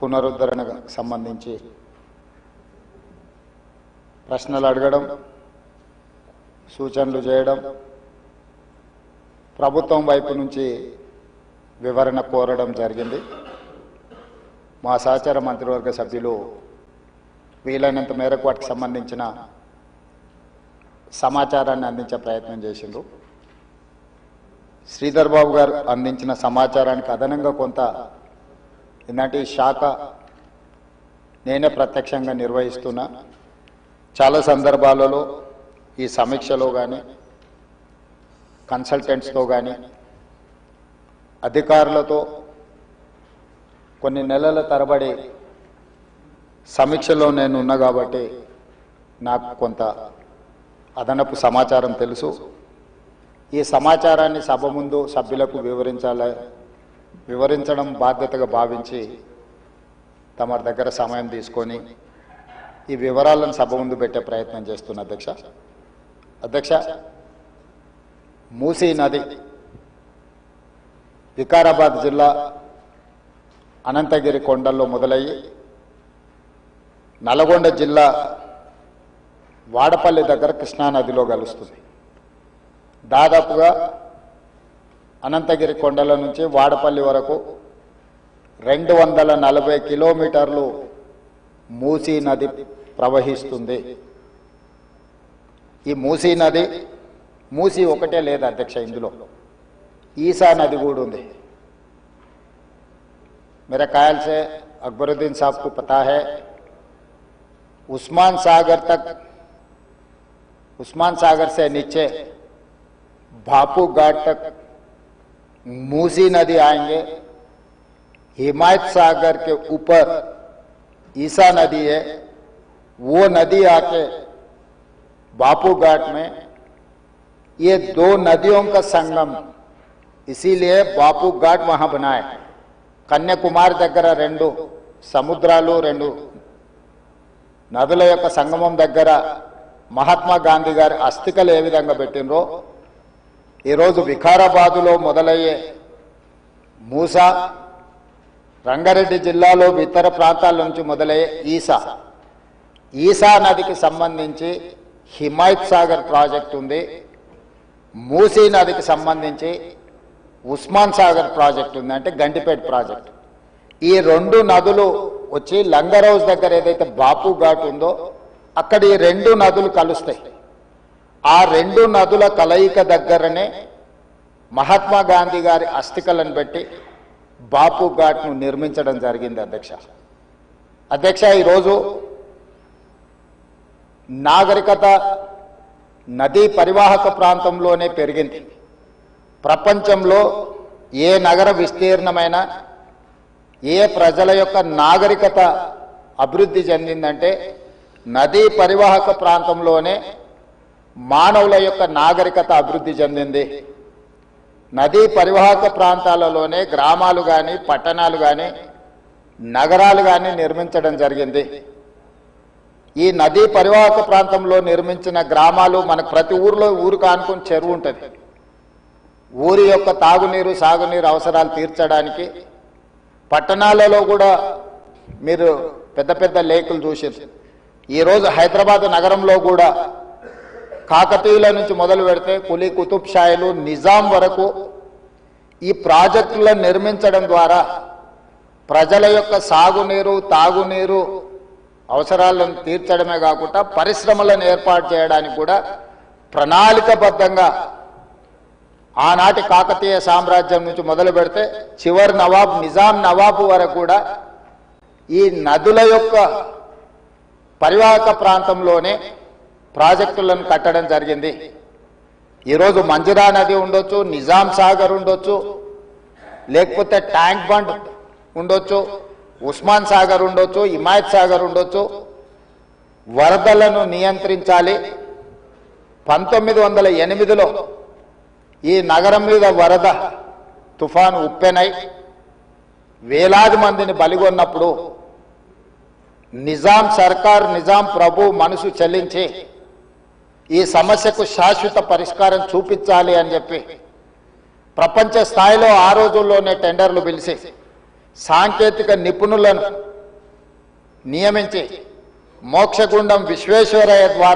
పునరుద్ధరణకు సంబంధించి ప్రశ్నలు అడగడం, సూచనలు చేయడం, ప్రభుత్వం వైపు నుంచి వివరణ కోరడం జరిగింది. మా సహచార మంత్రివర్గ సభ్యులు వీలైనంత మేరకు వాటికి సంబంధించిన సమాచారాన్ని అందించే ప్రయత్నం చేసిండ్రు. శ్రీధర్ బాబు గారు అందించిన సమాచారానికి అదనంగా కొంత ఇలాంటి శాఖ నేనే ప్రత్యక్షంగా నిర్వహిస్తున్నా. చాలా సందర్భాలలో ఈ సమీక్షలో కానీ కన్సల్టెంట్స్తో కానీ అధికారులతో కొన్ని నెలల తరబడి సమీక్షలో నేను ఉన్నా కాబట్టి నాకు కొంత అదనపు సమాచారం తెలుసు. ఈ సమాచారాన్ని సభ ముందు సభ్యులకు వివరించడం బాధ్యతగా భావించి తమ దగ్గర సమయం తీసుకొని ఈ వివరాలను సభ ముందు పెట్టే ప్రయత్నం చేస్తున్న అధ్యక్ష, మూసీ నది వికారాబాద్ జిల్లా అనంతగిరి కొండల్లో మొదలయ్యి నల్గొండ జిల్లా వాడపల్లి దగ్గర కృష్ణానదిలో కలుస్తుంది. దాదాపుగా అనంతగిరి కొండల నుంచి వాడపల్లి వరకు 240 కిలోమీటర్లు మూసీ నది ప్రవహిస్తుంది. ఈ మూసీ నది మూసీ ఒకటే లేదు అధ్యక్ష, ఇందులో ఈసా నది కూడా ఉంది. मेरे ख्याल से अकबरुद्दीन साहब को पता है, उस्मान सागर से नीचे भापू घाट तक मूसी नदी आएंगे. हिमायत सागर के ऊपर ईसा नदी है, वो नदी आके बापू घाट में, ये दो नदियों का संगम, इसीलिए बापू घाट वहां बनाए. కన్యాకుమారి దగ్గర 2 సముద్రాలు 2 నదుల యొక్క సంగమం దగ్గర మహాత్మా గాంధీ గారి అస్థికలు ఏ విధంగా పెట్టినరో ఈరోజు వికారాబాదులో మొదలయ్యే మూసా, రంగారెడ్డి జిల్లాలో ఇతర ప్రాంతాల నుంచి మొదలయ్యే ఈసా నదికి సంబంధించి హిమాయత్ సాగర్ ప్రాజెక్ట్ ఉంది. మూసీ నదికి సంబంధించి ఉస్మాన్ సాగర్ ప్రాజెక్ట్ ఉంది, అంటే గంటిపేట ప్రాజెక్ట్. ఈ 2 నదులు వచ్చి లంగరౌజ్ దగ్గర ఏదైతే బాపు ఘాట్ ఉందో అక్కడ ఈ 2 నదులు కలుస్తాయి. ఆ 2 నదుల కలయిక దగ్గరనే మహాత్మా గాంధీ గారి అస్థికలను పెట్టి బాపు ఘాట్ను నిర్మించడం జరిగింది. అధ్యక్ష, ఈరోజు నాగరికత నదీ పరివాహక ప్రాంతంలోనే పెరిగింది. ప్రపంచంలో ఏ నగర విస్తీర్ణమైన ఏ ప్రజల యొక్క నాగరికత అభివృద్ధి చెందిందంటే నదీ పరివాహక ప్రాంతంలోనే మానవుల యొక్క నాగరికత అభివృద్ధి చెందింది. నదీ పరివాహక ప్రాంతాలలోనే గ్రామాలు కానీ పట్టణాలు కానీ నగరాలు కానీ నిర్మించడం జరిగింది. ఈ నదీ పరివాహక ప్రాంతంలో నిర్మించిన గ్రామాలు మనకు ప్రతి ఊరిలో ఊరు కానుకొని చెరువు ఉంటుంది. ఊరి యొక్క తాగునీరు సాగునీరు అవసరాలు తీర్చడానికి పట్టణాలలో కూడా మీరు పెద్ద పెద్ద లేకులు చూసారు. ఈరోజు హైదరాబాద్ నగరంలో కూడా కాకతీయుల నుంచి మొదలు పెడితే కులీ కుతుబ్ షాయిలు నిజాం వరకు ఈ ప్రాజెక్టులను నిర్మించడం ద్వారా ప్రజల యొక్క సాగునీరు తాగునీరు అవసరాలను తీర్చడమే కాకుండా పరిశ్రమలను ఏర్పాటు చేయడానికి కూడా ప్రణాళికబద్ధంగా ఆనాటి కాకతీయ సామ్రాజ్యం నుంచి మొదలు పెడితే చివరి నవాబ్ నిజాం నవాబు వరకు కూడా ఈ నదుల యొక్క పరివాహక ప్రాంతంలోనే ప్రాజెక్టులను కట్టడం జరిగింది. ఈరోజు మంజురా నది ఉండొచ్చు, నిజాం సాగర్ ఉండొచ్చు, లేకపోతే ట్యాంక్ బండ్ ఉండొచ్చు, ఉస్మాన్ సాగర్ ఉండొచ్చు, హిమాయత్ సాగర్ ఉండొచ్చు. వరదలను నియంత్రించాలి. 1908లో ఈ నగరం మీద వరద తుఫాను ఉప్పెనై వేలాది మందిని బలిగొన్నప్పుడు నిజాం సర్కార్ నిజాం ప్రభు మనసు చెల్లించి ఈ సమస్యకు శాశ్వత పరిష్కారం చూపించాలి అని చెప్పి ప్రపంచ స్థాయిలో ఆ రోజుల్లోనే టెండర్లు పిలిచి సాంకేతిక నిపుణులను నియమించి మోక్షగుండం విశ్వేశ్వరయ్య ద్వారా